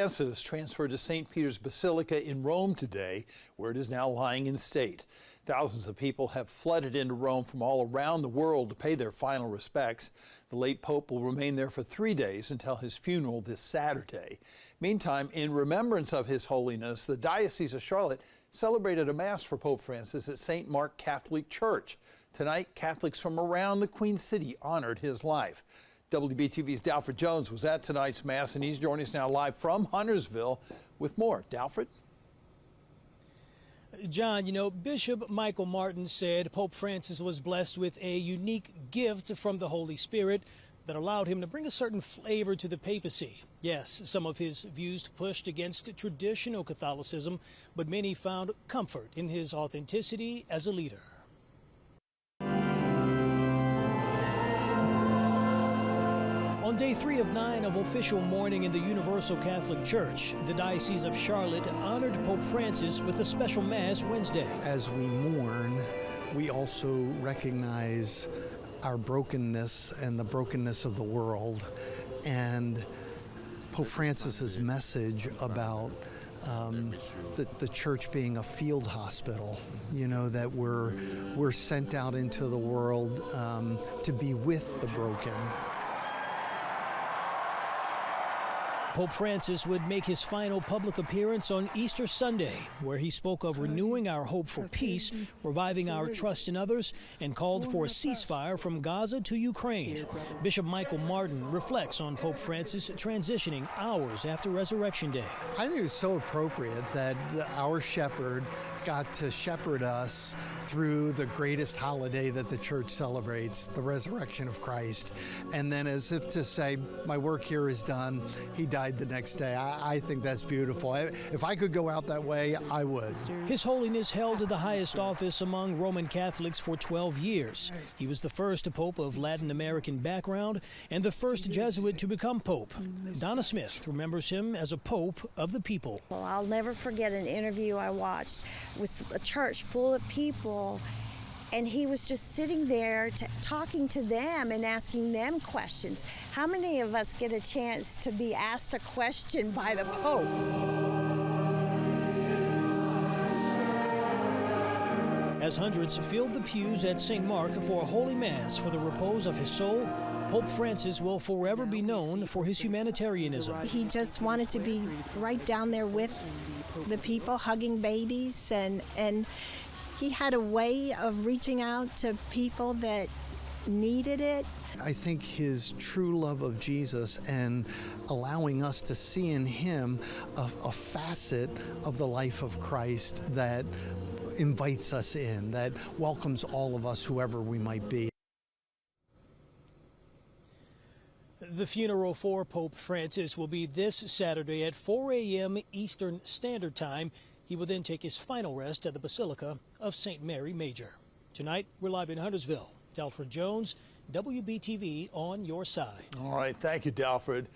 Francis transferred to St. Peter's Basilica in Rome today, where it is now lying in state. Thousands of people have flooded into Rome from all around the world to pay their final respects. The late Pope will remain there for 3 days until his funeral this Saturday. Meantime, in remembrance of His Holiness, the Diocese of Charlotte celebrated a Mass for Pope Francis at St. Mark Catholic Church. Tonight, Catholics from around the Queen City honored his life. WBTV's Dalfred Jones was at tonight's Mass, and he's joining us now live from Huntersville with more. Dalfred? John, Bishop Michael Martin said Pope Francis was blessed with a unique gift from the Holy Spirit that allowed him to bring a certain flavor to the papacy. Yes, some of his views pushed against traditional Catholicism, but many found comfort in his authenticity as a leader. On day 3 of 9 of official mourning in the Universal Catholic Church, the Diocese of Charlotte honored Pope Francis with a special Mass Wednesday. As we mourn, we also recognize our brokenness and the brokenness of the world. And Pope Francis's message about the church being a field hospital, that we're sent out into the world to be with the broken. Pope Francis would make his final public appearance on Easter Sunday, where he spoke of renewing our hope for peace, reviving our trust in others, and called for a ceasefire from Gaza to Ukraine. Bishop Michael Martin reflects on Pope Francis transitioning hours after Resurrection Day. I think it was so appropriate that our shepherd got to shepherd us through the greatest holiday that the church celebrates, the resurrection of Christ. And then, as if to say, my work here is done, he died the next day. I think that's beautiful. If I could go out that way, I would. His Holiness held the highest office among Roman Catholics for 12 years. He was the first Pope of Latin American background and the first Jesuit to become Pope. Donna Smith remembers him as a Pope of the people. Well, I'll never forget an interview I watched with a church full of people, and he was just sitting there talking to them and asking them questions. How many of us get a chance to be asked a question by the Pope? As hundreds filled the pews at St. Mark for a holy Mass for the repose of his soul, Pope Francis will forever be known for his humanitarianism. He just wanted to be right down there with the people, hugging babies, and he had a way of reaching out to people that needed it. I think his true love of Jesus and allowing us to see in him a facet of the life of Christ that invites us in, that welcomes all of us, whoever we might be. The funeral for Pope Francis will be this Saturday at 4 a.m. Eastern Standard Time. He will then take his final rest at the Basilica of St. Mary Major. Tonight, we're live in Huntersville. Dalfred Jones, WBTV on your side. All right, thank you, Dalfred.